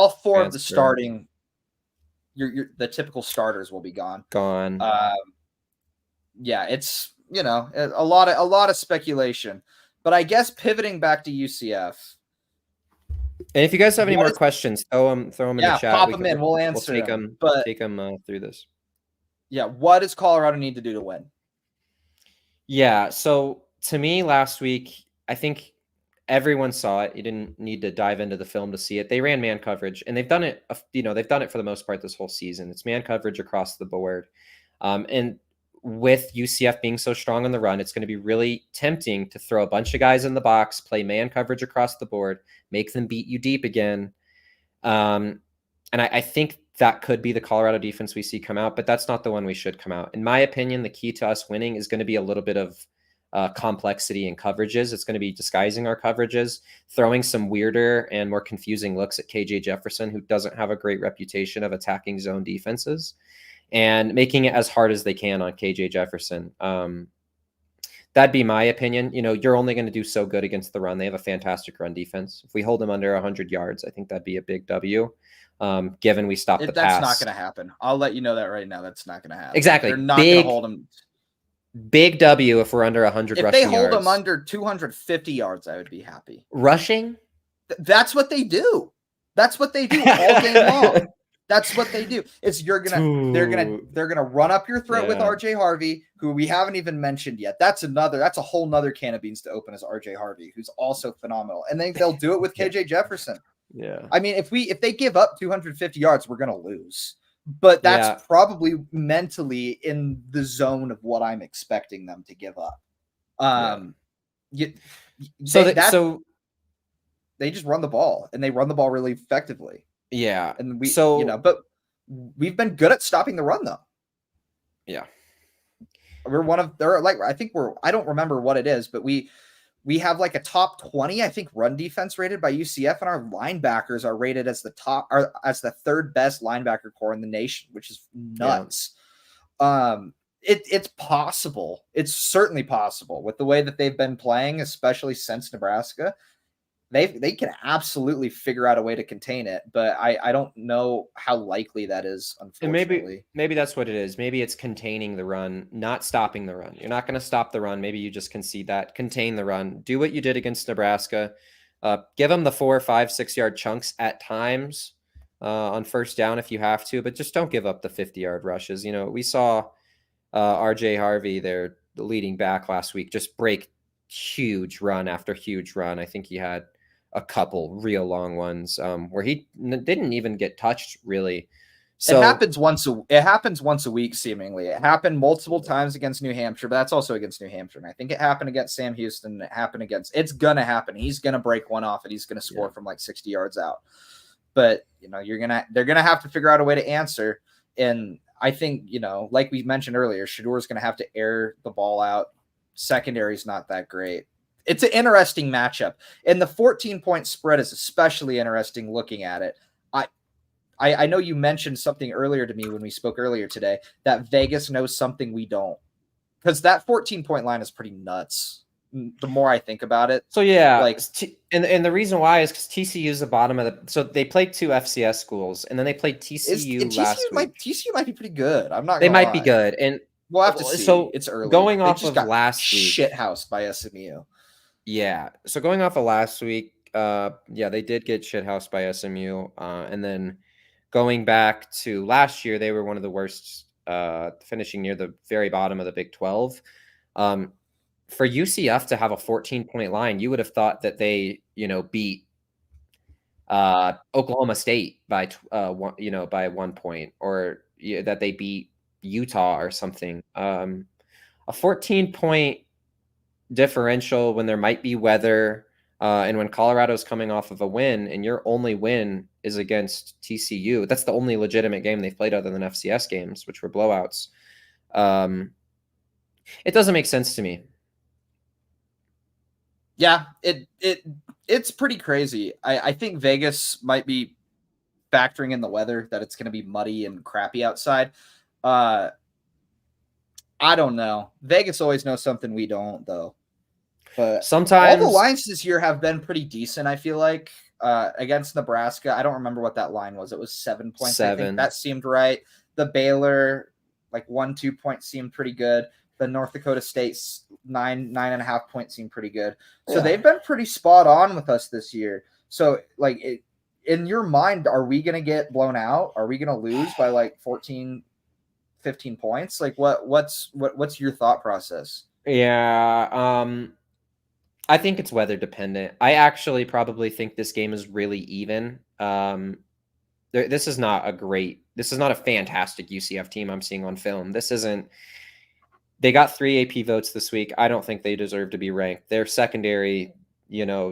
4 of the starting the typical starters will be gone. It's a lot of speculation. But I guess pivoting back to UCF. And if you guys have any more questions, throw them in the chat. Pop them in. We'll answer them. But take them through this. Yeah, what does Colorado need to do to win? Yeah, so to me last week, I think everyone saw it. You didn't need to dive into the film to see it. They ran man coverage, and they've done it. They've done it for the most part this whole season. It's man coverage across the board, and with UCF being so strong on the run, it's going to be really tempting to throw a bunch of guys in the box, play man coverage across the board, make them beat you deep again. And I think that could be the Colorado defense we see come out, but that's not the one we should come out. In my opinion, the key to us winning is going to be a little bit of complexity in coverages. It's going to be disguising our coverages, throwing some weirder and more confusing looks at KJ Jefferson, who doesn't have a great reputation of attacking zone defenses, and making it as hard as they can on KJ Jefferson. That'd be my opinion. You're only going to do so good against the run. They have a fantastic run defense. If we hold them under 100 yards, I think that'd be a big W. Given we stop the pass. That's not going to happen. I'll let you know that right now. That's not going to happen. Exactly. They're not going to hold them. Big W if we're under 100 rushing yards. If they hold them under 250 yards, I would be happy. Rushing? That's what they do. That's what they do all game long. That's what they do. It's they're gonna run up your throat with RJ Harvey, who we haven't even mentioned yet. That's a whole nother can of beans to open as RJ Harvey, who's also phenomenal. And then they'll do it with KJ Jefferson. Yeah. I mean, if they give up 250 yards, we're gonna lose. But that's probably mentally in the zone of what I'm expecting them to give up. So they just run the ball, and they run the ball really effectively. Yeah. And but we've been good at stopping the run, though. Yeah. I don't remember what it is, but we have like a top 20, I think, run defense rated by UCF, and our linebackers are rated as as the third best linebacker core in the nation, which is nuts. Yeah. It's possible. It's certainly possible with the way that they've been playing, especially since Nebraska. They can absolutely figure out a way to contain it, but I don't know how likely that is, unfortunately. And maybe that's what it is. Maybe it's containing the run, not stopping the run. You're not going to stop the run. Maybe you just concede that. Contain the run. Do what you did against Nebraska. Give them the 4, 5, 6 yard chunks at times on first down if you have to, but just don't give up the 50-yard rushes. We saw RJ Harvey, the leading back last week, just break huge run after huge run. I think he had a couple real long ones where he didn't even get touched, really. So it happens once a week, seemingly. It happened multiple times against New Hampshire, but that's also against New Hampshire. And I think it happened against Sam Houston. It's gonna happen. He's gonna break one off, and he's gonna score from like 60 yards out. But they're gonna have to figure out a way to answer. And I think, like we mentioned earlier, Shedeur is gonna have to air the ball out. Secondary is not that great. It's an interesting matchup, and the 14-point spread is especially interesting looking at it. I know you mentioned something earlier to me when we spoke earlier today that Vegas knows something we don't, because that 14-point line is pretty nuts. The more I think about it. So yeah, and the reason why is because TCU is the bottom of the. So they played 2 FCS schools, and then they played TCU last week. TCU might be pretty good. I'm not. They might be good, and we'll have to see. So it's early. Going off of last week, shithoused by SMU. Yeah. So going off of last week, they did get shithoused by SMU. And then going back to last year, they were one of the worst, finishing near the very bottom of the Big 12. For UCF to have a 14-point line, you would have thought that they, beat Oklahoma State by 1 point, or that they beat Utah or something. A 14-point differential when there might be weather, and when Colorado's coming off of a win, and your only win is against TCU. That's the only legitimate game they've played other than FCS games, which were blowouts. It doesn't make sense to me. Yeah, it's pretty crazy. I think Vegas might be factoring in the weather, that it's going to be muddy and crappy outside. I don't know. Vegas always knows something we don't, though. But sometimes all the lines this year have been pretty decent, I feel like. Against Nebraska, I don't remember what that line was. It was 7 points. 7. I think that seemed right. The Baylor, 1-2 points seemed pretty good. The North Dakota State's 9.5 points seemed pretty good. So they've been pretty spot on with us this year. So in your mind, are we going to get blown out? Are we going to lose by 14, 15 points? What's your thought process? Yeah. I think it's weather dependent. I actually probably think this game is really even. This is not a fantastic UCF team I'm seeing on film. They got 3 AP votes this week. I don't think they deserve to be ranked. Their secondary,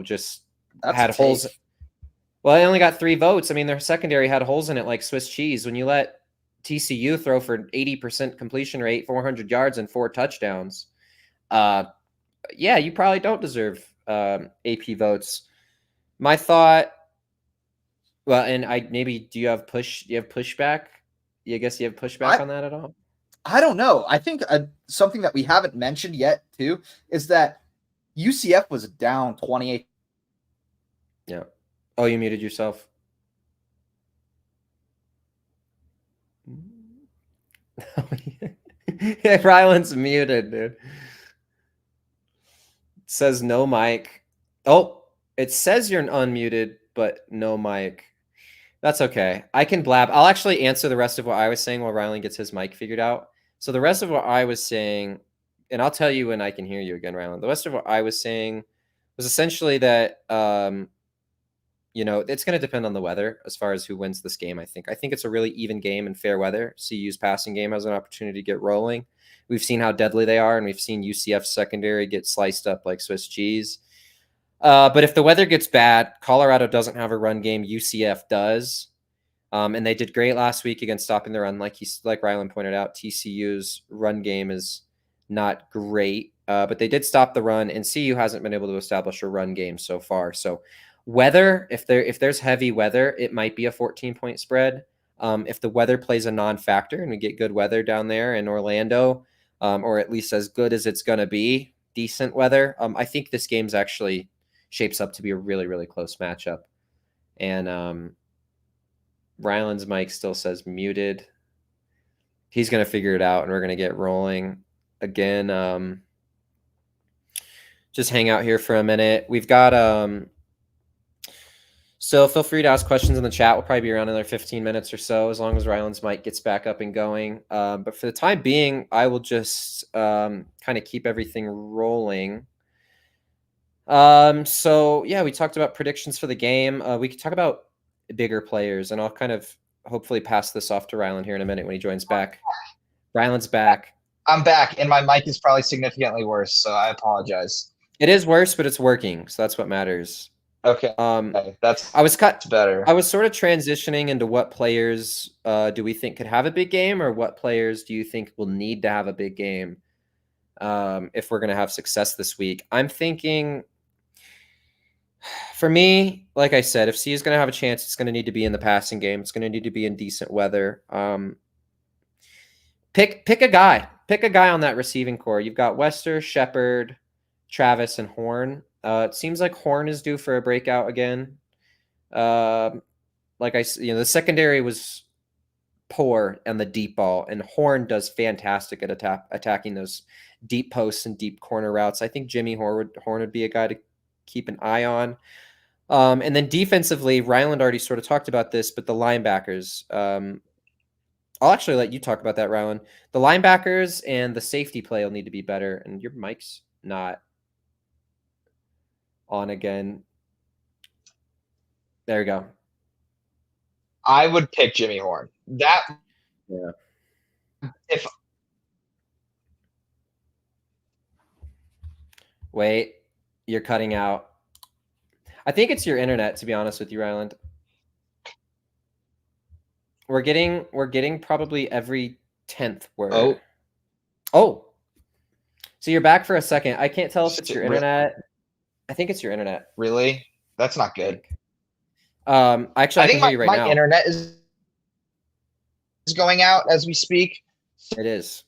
just had holes. Well, they only got 3 votes. I mean, their secondary had holes in it like Swiss cheese. When you let TCU throw for 80% completion rate, 400 yards, and 4 touchdowns, you probably don't deserve AP votes. My thought, well, and do you have pushback? I guess you have pushback on that at all? I don't know. I think something that we haven't mentioned yet, too, is that UCF was down 28. Yeah. Oh, you muted yourself. Yeah, Ryland's muted, dude. It says no mic. Oh, it says you're unmuted, but no mic. That's okay. I can blab. I'll actually answer the rest of what I was saying while Ryland gets his mic figured out. So the rest of what I was saying, and I'll tell you when I can hear you again, Ryland. The rest of what I was saying was essentially that it's going to depend on the weather as far as who wins this game. I think it's a really even game in fair weather. CU's passing game has an opportunity to get rolling. We've seen how deadly they are, and we've seen UCF's secondary get sliced up like Swiss cheese. But if the weather gets bad, Colorado doesn't have a run game. UCF does. And they did great last week against stopping the run. Like Ryland pointed out, TCU's run game is not great, but they did stop the run, and CU hasn't been able to establish a run game so far. So weather, if there's heavy weather, it might be a 14-point spread. If the weather plays a non-factor and we get good weather down there in Orlando, or at least as good as it's going to be, decent weather, I think this game's actually shapes up to be a really, really close matchup. And Ryland's mic still says muted. He's going to figure it out, and we're going to get rolling again. Just hang out here for a minute. We've got so feel free to ask questions in the chat. We'll probably be around another 15 minutes or so, as long as Ryland's mic gets back up and going. But for the time being, I will just kind of keep everything rolling. So yeah, we talked about predictions for the game. We could talk about bigger players, and I'll kind of hopefully pass this off to Ryland here in a minute when he joins back. Ryland's back. I'm back, and my mic is probably significantly worse, so I apologize. It is worse, but it's working, so that's what matters. Okay. That's better. I was sort of transitioning into what players do we think could have a big game, or what players do you think will need to have a big game if we're going to have success this week. I'm thinking, for me, like I said, if C is going to have a chance, it's going to need to be in the passing game. It's going to need to be in decent weather. Pick a guy. Pick a guy on that receiving core. You've got Wester, Shepard, Travis, and Horn. It seems like Horn is due for a breakout again. The secondary was poor on the deep ball, and Horn does fantastic at attacking those deep posts and deep corner routes. I think Jimmy Horn would be a guy to keep an eye on. And then defensively, Ryland already sort of talked about this, but the linebackers, I'll actually let you talk about that, Ryland. The linebackers and the safety play will need to be better, and your mic's not on again. There we go. I would pick Jimmy Horn. Wait, you're cutting out. I think it's your internet, to be honest with you, Ryland. We're getting probably every 10th word. Oh. So you're back for a second. I can't tell if it's your internet. I think it's your internet. Really? That's not good. Actually, I can hear you right now. My internet is going out as we speak. It is.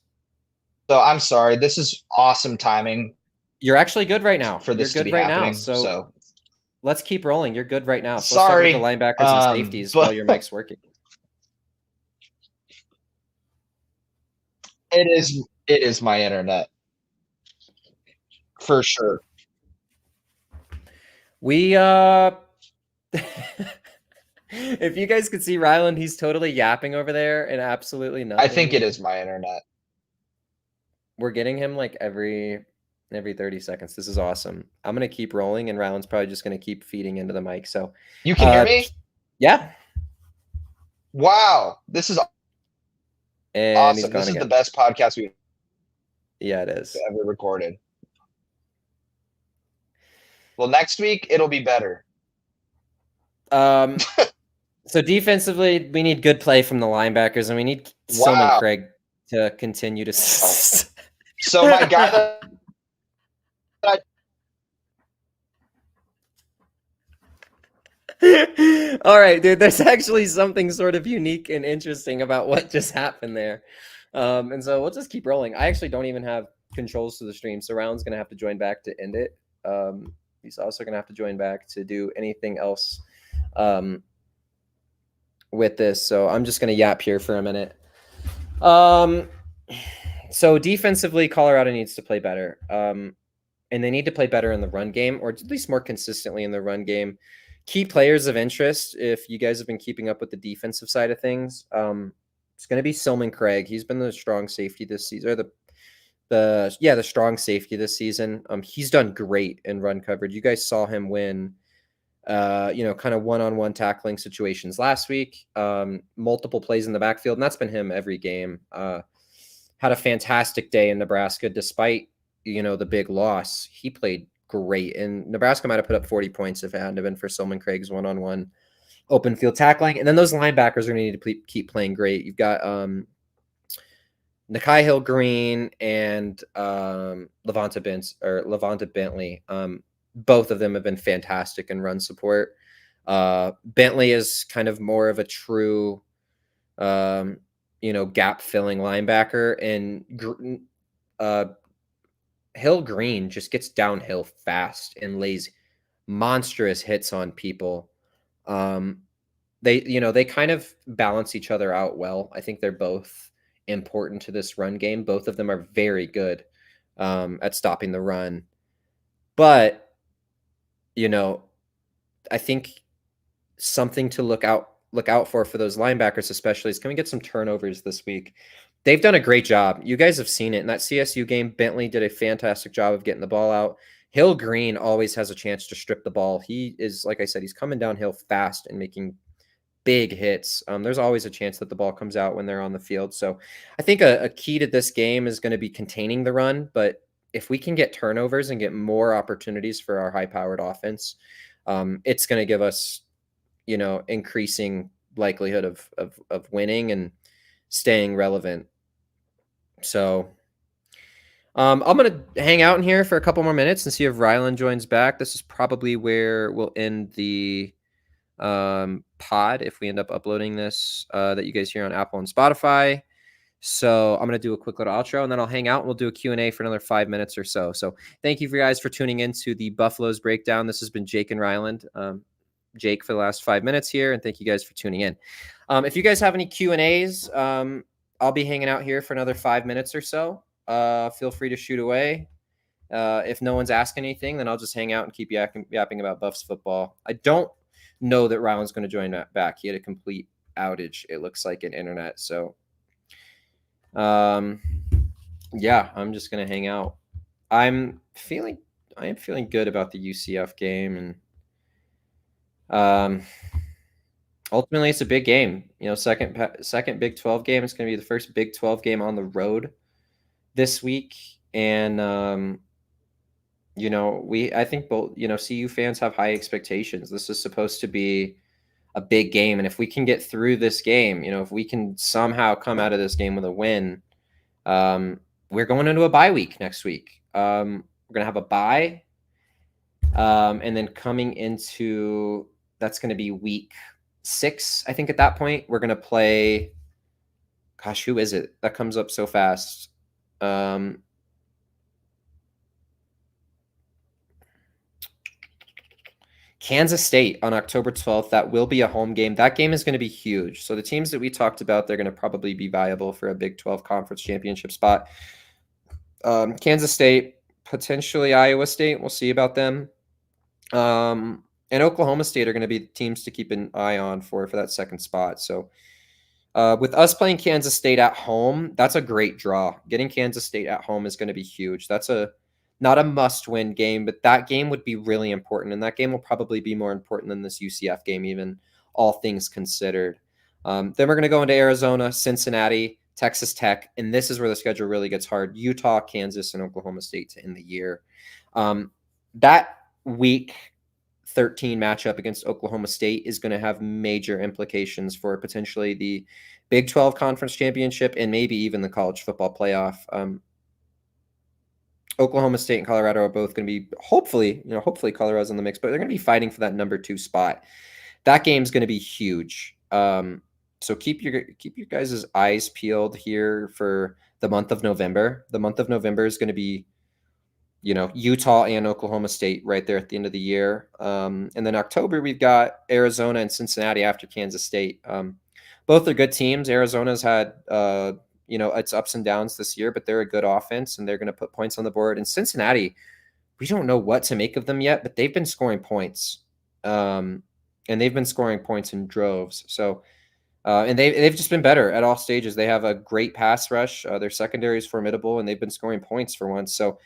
So I'm sorry. This is awesome timing. You're actually good right now. For this You're to good be right happening. now. So let's keep rolling. You're good right now. So sorry. Let's start with the linebackers and safeties while your mic's working. It is my internet. For sure. We if you guys could see Ryland, he's totally yapping over there and absolutely nothing. I think it is my internet. We're getting him like every 30 seconds. This is awesome. I'm gonna keep rolling, and Ryland's probably just gonna keep feeding into the mic. So you can hear me? Yeah. Wow, this is and awesome. This is the best podcast we've it is ever recorded. Well, next week it'll be better. So defensively, we need good play from the linebackers, and we need Silman Craig to continue to. So my guy All right, dude. There's actually something sort of unique and interesting about what just happened there, and so we'll just keep rolling. I actually don't even have controls to the stream, so Round's gonna have to join back to end it. He's also gonna have to join back to do anything else with this. So I'm just gonna yap here for a minute. So defensively, Colorado needs to play better, and they need to play better in the run game, or at least more consistently in the run game. key players of interest, if you guys have been keeping up with the defensive side of things, it's going to be Silman Craig. He's been the strong safety this season, or the strong safety this season. He's done great in run coverage. You guys saw him win, kind of one-on-one tackling situations last week, multiple plays in the backfield, and that's been him every game. Had a fantastic day in Nebraska, despite, the big loss. He played great, and Nebraska might have put up 40 points if it hadn't been for Silman Craig's one-on-one open field tackling. And then those linebackers are going to need to keep playing great. You've got Nakai Hill-Green and Levanta Bentley. Both of them have been fantastic in run support. Bentley is kind of more of a true, gap filling linebacker, and Hill-Green just gets downhill fast and lays monstrous hits on people. They kind of balance each other out well. I think they're both important to this run game. Both of them are very good at stopping the run. But, I think something to look out for those linebackers especially is, can we get some turnovers this week? They've done a great job. You guys have seen it in that CSU game. Bentley did a fantastic job of getting the ball out. Hill-Green always has a chance to strip the ball. He is, like I said, he's coming downhill fast and making big hits. There's always a chance that the ball comes out when they're on the field. So I think a key to this game is going to be containing the run. But if we can get turnovers and get more opportunities for our high-powered offense, it's going to give us, increasing likelihood of winning and staying relevant. So I'm going to hang out in here for a couple more minutes and see if Ryland joins back. This is probably where we'll end the pod if we end up uploading this that you guys hear on Apple and Spotify. So I'm going to do a quick little outro, and then I'll hang out and we'll do a Q&A for another 5 minutes or so. So thank you for you guys for tuning into the Buffaloes Breakdown. This has been Jake and Ryland. Jake for the last 5 minutes here, and thank you guys for tuning in. If you guys have any Q&As, I'll be hanging out here for another 5 minutes or so. Feel free to shoot away. If no one's asking anything, then I'll just hang out and keep yapping about Buffs football. I don't know that Ryland's going to join back. He had a complete outage, it looks like, in internet. So, I'm just going to hang out. I am feeling good about the UCF game, and ultimately it's a big game. Second Big 12 game. It's going to be the first Big 12 game on the road this week, and I think both CU fans have high expectations. This is supposed to be a big game, and if we can get through this game, if we can somehow come out of this game with a win, we're going into a bye week next week. We're gonna have a bye, and then coming into that's going to be week 6. I think at that point we're gonna play. Gosh, who is it? That comes up so fast. Kansas State on October 12th. That will be a home game. That game is going to be huge. So the teams that we talked about, they're going to probably be viable for a Big 12 conference championship spot. Kansas State, potentially Iowa State. We'll see about them. And Oklahoma State are going to be teams to keep an eye on for that second spot. So with us playing Kansas State at home, that's a great draw. Getting Kansas State at home is going to be huge. That's not a must-win game, but that game would be really important, and that game will probably be more important than this UCF game, even all things considered. Then we're going to go into Arizona, Cincinnati, Texas Tech, and this is where the schedule really gets hard. Utah, Kansas, and Oklahoma State to end the year. That week 13 matchup against Oklahoma State is going to have major implications for potentially the Big 12 Conference Championship and maybe even the college football playoff. Oklahoma State and Colorado are both going to be hopefully Colorado's in the mix, but they're going to be fighting for that number 2 spot. That game's going to be huge. So keep your guys' eyes peeled here for the month of November. The month of November is going to be, Utah and Oklahoma State right there at the end of the year. And then October, we've got Arizona and Cincinnati after Kansas State. Both are good teams. Arizona's had, its ups and downs this year, but they're a good offense and they're going to put points on the board. And Cincinnati, we don't know what to make of them yet, but they've been scoring points. and they've been scoring points in droves. So, and they've just been better at all stages. They have a great pass rush. Their secondary is formidable, and they've been scoring points for once. So,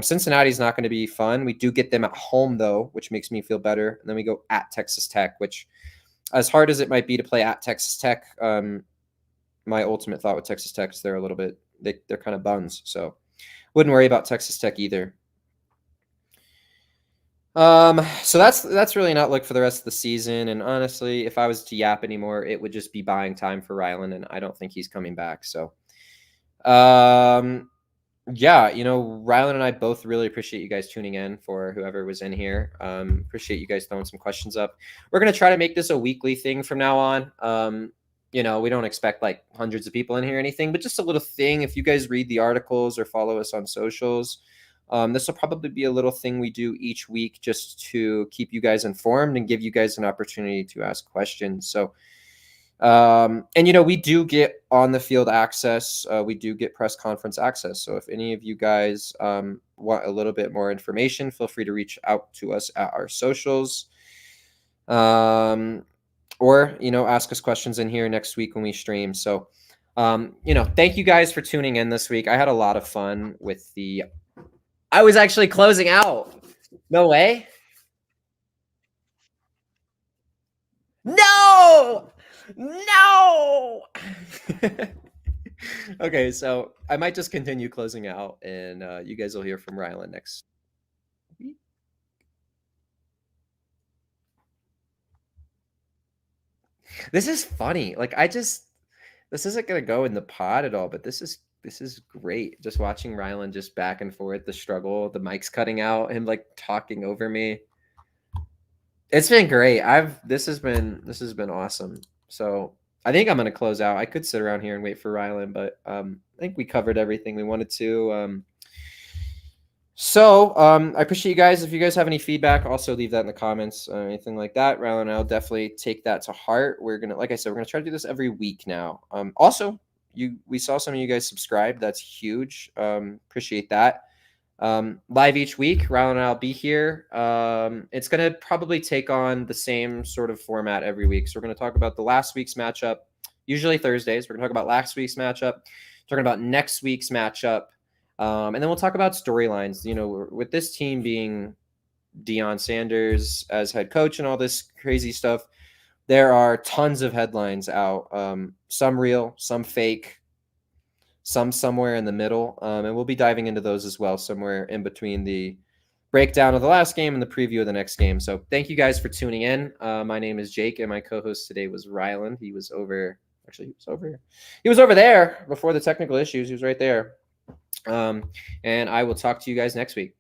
Cincinnati's not going to be fun. We do get them at home, though, which makes me feel better. And then we go at Texas Tech, which, as hard as it might be to play at Texas Tech, my ultimate thought with Texas Tech is they're a little bit, they're kind of buns. So wouldn't worry about Texas Tech either. So that's really not look for the rest of the season. And honestly, if I was to yap anymore, it would just be buying time for Ryland, and I don't think he's coming back. So, yeah, Ryland and I both really appreciate you guys tuning in. For whoever was in here, appreciate you guys throwing some questions up. We're going to try to make this a weekly thing from now on. We don't expect like hundreds of people in here or anything, but just a little thing. If you guys read the articles or follow us on socials, this will probably be a little thing we do each week just to keep you guys informed and give you guys an opportunity to ask questions. So, and we do get on the field access. We do get press conference access. So if any of you guys want a little bit more information, feel free to reach out to us at our socials. Or, ask us questions in here next week when we stream. So, thank you guys for tuning in this week. I had a lot of fun with I was actually closing out. No way. No. Okay, so I might just continue closing out, and you guys will hear from Ryland next week. This is funny. Like, this isn't gonna go in the pod at all, but this is great. Just watching Ryland just back and forth, the struggle, the mic's cutting out, him like talking over me. It's been great. This has been awesome. So I think I'm gonna close out. I could sit around here and wait for Ryland, but I think we covered everything we wanted to. So I appreciate you guys. If you guys have any feedback, also leave that in the comments, anything like that. Ryland and I'll definitely take that to heart. Like I said, we're gonna try to do this every week now. Also, we saw some of you guys subscribe. That's huge. Appreciate that. Live each week. Ryland and I'll be here. It's gonna probably take on the same sort of format every week. So we're gonna talk about the last week's matchup. Usually Thursdays. We're gonna talk about last week's matchup. Talking about next week's matchup. And then we'll talk about storylines. With this team being Deion Sanders as head coach and all this crazy stuff, there are tons of headlines out. Some real, some fake, some somewhere in the middle. And we'll be diving into those as well, somewhere in between the breakdown of the last game and the preview of the next game. So thank you guys for tuning in. My name is Jake, and my co-host today was Ryland. He was over there before the technical issues. He was right there. And I will talk to you guys next week.